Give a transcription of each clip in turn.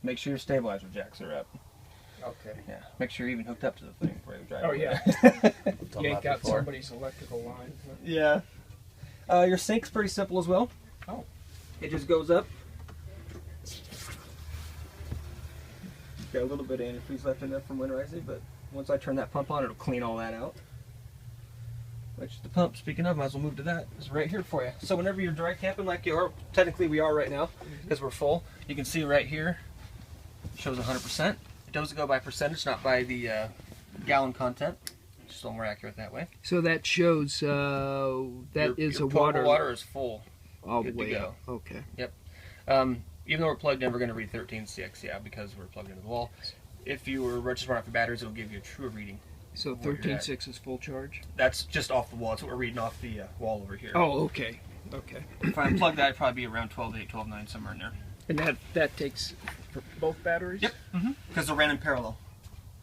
Make sure your stabilizer jacks are up. Okay. Yeah. Make sure you're even hooked up to the thing before you drive. Oh, over yeah. there. Yank out somebody's electrical line. Yeah. Your sink's pretty simple as well. Oh. It just goes up. Got a little bit of antifreeze left in there from winterizing, but once I turn that pump on, it'll clean all that out. Which the pump, speaking of, might as well move to that, is right here for you. So whenever you're dry camping like you are, technically we are right now, because we're full, you can see right here, it shows 100%. It does go by percentage, not by the gallon content. Just a little more accurate that way. So that shows that your a water. Water is full. All the Good way to go. up. Okay. Yep. Even though we're plugged in, we're going to read 13.6, yeah, because we're plugged into the wall. If you were just run off your batteries, it'll give you a true reading. So 13.6 is full charge? That's just off the wall. That's what we're reading off the wall over here. Oh, okay. Okay. If I unplug that, it'd probably be around 12.8, 12.9, somewhere in there. And that takes for both batteries? Yep. Because they're ran in parallel.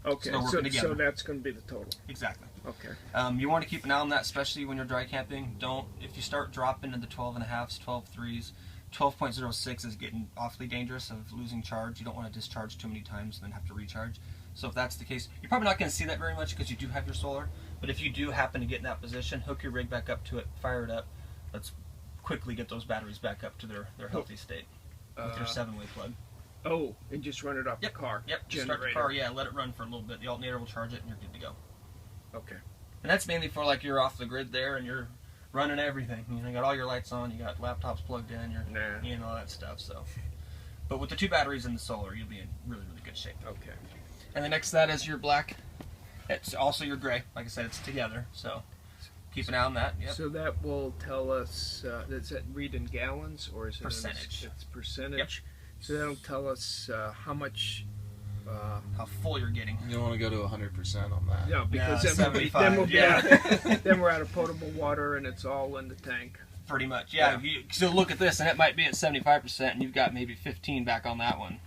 Okay. So that's going to be the total. Exactly. Okay. You want to keep an eye on that, especially when you're dry camping. If you start dropping into 12.5s, 12.3s, 12.06 is getting awfully dangerous of losing charge. You don't want to discharge too many times and then have to recharge. So if that's the case, you're probably not going to see that very much because you do have your solar. But if you do happen to get in that position, hook your rig back up to it, fire it up. Let's quickly get those batteries back up to their healthy state with your 7-way plug. Oh, and just run it off the car. Yep, just start the car, yeah, let it run for a little bit. The alternator will charge it and you're good to go. Okay. And that's mainly for like you're off the grid there and you're running everything. You got all your lights on, you got laptops plugged in, you're all that stuff. So, but with the 2 batteries in the solar, you'll be in really, really good shape. Okay. And the next to that is your black. It's also your gray. Like I said, it's together. So keep an eye on that. Yep. So that will tell us. Does that read in gallons or is it percentage? It's percentage. Yep. So that'll tell us how much. How full you're getting. You don't want to go to 100% on that. Yeah, because then we're out of potable water and it's all in the tank. Pretty much, yeah. So look at this, and it might be at 75%, and you've got maybe 15 back on that one.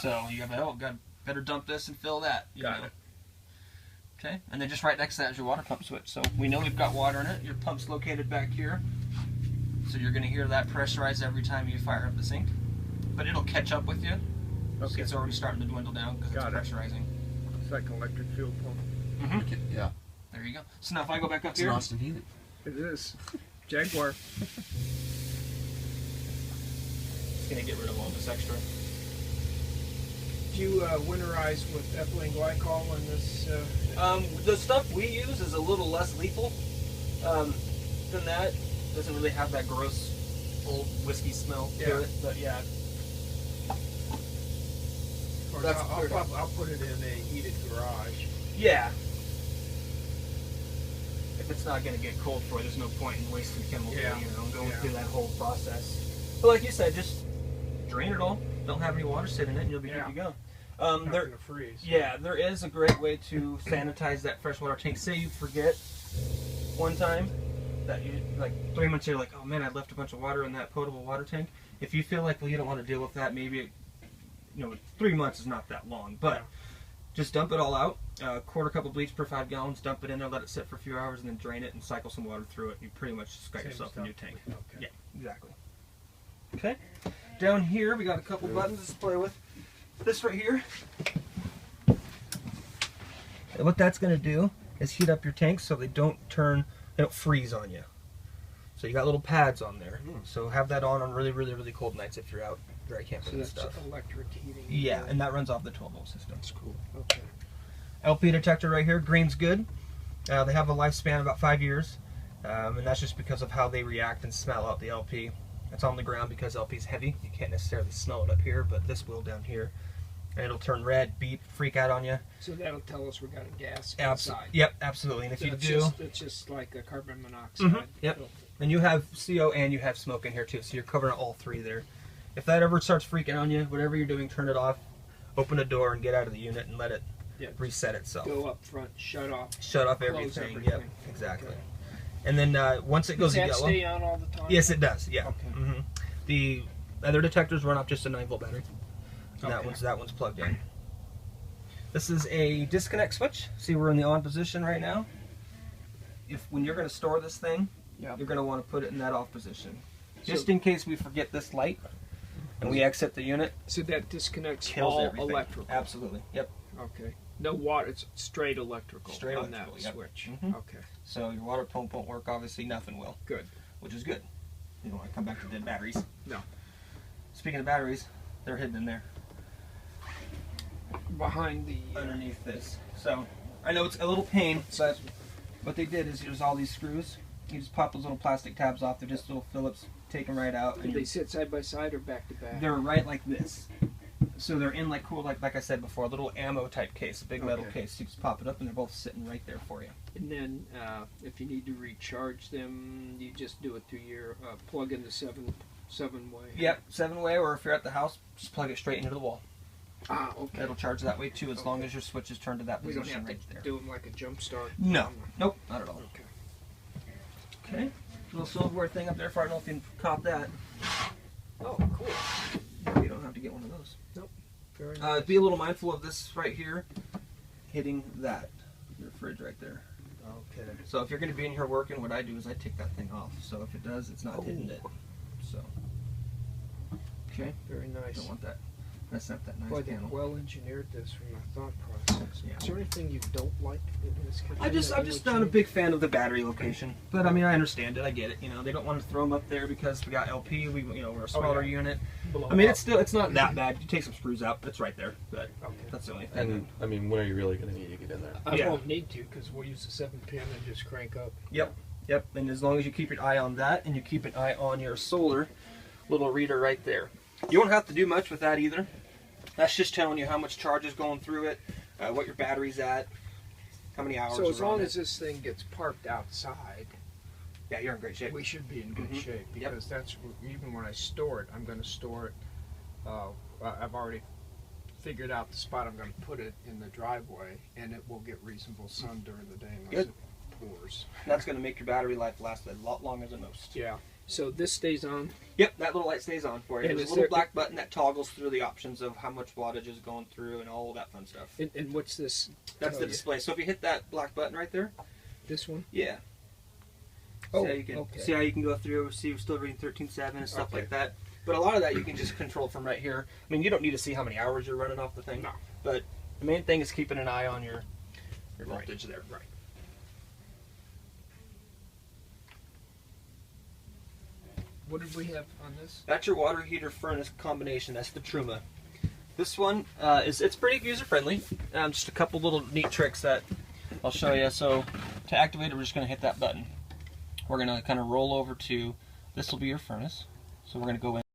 So you got better dump this and fill that. Got it. Okay, and then just right next to that is your water pump switch. So we know we've got water in it. Your pump's located back here, so you're going to hear that pressurize every time you fire up the sink, but it'll catch up with you. Okay. So it's already starting to dwindle down because it's pressurizing. It's like an electric fuel pump. Mm-hmm. Yeah. There you go. So now if I go back up it's here. It's an Austin Healy. It is. Jaguar. It's going to get rid of all this extra. Do you winterize with ethylene glycol in this? The stuff we use is a little less lethal than that. Doesn't really have that gross old whiskey smell to it, but yeah. I'll put it in a heated garage. Yeah. If it's not going to get cold for you, there's no point in wasting chemicals, going through that whole process. But like you said, just drain it all. Don't have any water sitting in it, and you'll be good to go. Not gonna freeze. Yeah, there is a great way to sanitize that freshwater tank. Say you forget one time that you 3 months you're like, oh man, I left a bunch of water in that potable water tank. If you feel like, well, you don't want to deal with that, maybe 3 months is not that long, but just dump it all out. Quarter cup of bleach per 5 gallons. Dump it in there, let it sit for a few hours, and then drain it and cycle some water through it. You pretty much just got yourself a new tank. Okay. Yeah, exactly. Okay. Down here we got a couple buttons to play with. This right here. What that's going to do is heat up your tanks so they don't freeze on you. So you got little pads on there. So have that on really, really, really cold nights if you're out dry camping and stuff. So that's electric heating. Yeah, and that runs off the 12-volt system. That's cool. Okay. LP detector right here. Green's good. They have a lifespan of about 5 years, and that's just because of how they react and smell out the LP. It's on the ground because LP's heavy. You can't necessarily smell it up here, but this will down here. And it'll turn red, beep, freak out on you. So that'll tell us we got a gas inside. Yep, absolutely. And if you do, it's just like a carbon monoxide. Yep. And you have CO and you have smoke in here too, so you're covering all 3 there. If that ever starts freaking on you, whatever you're doing, turn it off, open a door, and get out of the unit and let it reset itself. Go up front, shut off. Shut off everything. Yep, exactly. Okay. And then once it goes yellow. Does that stay on all the time? Yes, it does. Yeah. Okay. The other detectors run off just a 9-volt battery. And that one's plugged in. This is a disconnect switch. See, we're in the on position right now. When you're going to store this thing, you're going to want to put it in that off position. Just in case we forget this light, and we exit the unit, So that disconnects kills all everything. electrical. Absolutely. Yep. Okay. No water. It's straight electrical Straight on electrical, that yep. switch. Mhm. Okay. So your water pump won't work. Obviously, nothing will. Good. Which is good. You don't want to come back to dead batteries. No. Speaking of batteries, they're hidden in there Behind the. underneath this. So I know it's a little pain, but what they did is there's all these screws. You just pop those little plastic tabs off. They're just little Phillips. Take them right out. Do And they sit side by side or back to back? they're right like this. So they're in like cool, like I said before, a little ammo type case, a big metal Okay. case. You just pop it up, and they're both sitting right there for you. And then, if you need to recharge them, you just do it through your plug in the seven way. Yep, 7-way, or if you're at the house, just plug it straight into the wall. Ah, okay. It'll charge that way too, as long as your switch is turned to that We don't position have right to there. do them like a jump start. No, nope, not at all. Okay. Okay, little silverware thing up there. For I don't know if you caught that. Oh, cool. You don't have to get one of those. Very nice. Be a little mindful of this right here, hitting that, your fridge right there. Okay. So if you're going to be in here working, what I do is I take that thing off. So if it does, it's not hitting it. So, okay, Very nice. don't want that messing up that nice Boy, they panel. well engineered this from the thought process. Yeah. Is there anything you don't like in this kitchen? I'm that you just would not a change? big fan of the battery location. But I mean, I understand it. I get it. You know, they don't want to throw them up there because we got LP. We're a smaller yeah. unit. Blow I mean, up. it's not that bad. You take some screws out, it's right there. But Okay. that's the only thing. And I mean, when are you really going to need to get in there? I Yeah. won't need to because we'll use the 7-pin and just crank up. Yep. And as long as you keep your eye on that, and you keep an eye on your solar little reader right there, you won't have to do much with that either. That's just telling you how much charge is going through it, what your battery's at, how many hours. So as are on long it. as this thing gets parked outside, yeah, you're in great shape. we should be in good Mhm. shape Yep. because that's even when I store it, I'm going to store it. I've already figured out the spot I'm going to put it in the driveway, and it will get reasonable sun during the day unless Good. it pours. That's going to make your battery life last a lot longer than most. Yeah. So this stays on. Yep, that little light stays on for you. And There's a is little there- black button that toggles through the options of how much wattage is going through and all that fun stuff. And what's this? That's tell the you? display. So if you hit that black button right there, This one? yeah. Oh, see how you can okay. see how you can go through, see you're still reading 13.7 and stuff Okay. like that. But a lot of that you can just control from right here. I mean, you don't need to see how many hours you're running off the thing. No. But the main thing is keeping an eye on your Right. voltage there. Right. What did we have on this? That's your water heater furnace combination. That's the Truma. This one it's pretty user friendly. Just a couple little neat tricks that I'll show you. So to activate it, we're just going to hit that button. We're going to kind of roll over to, this will be your furnace. So we're going to go in.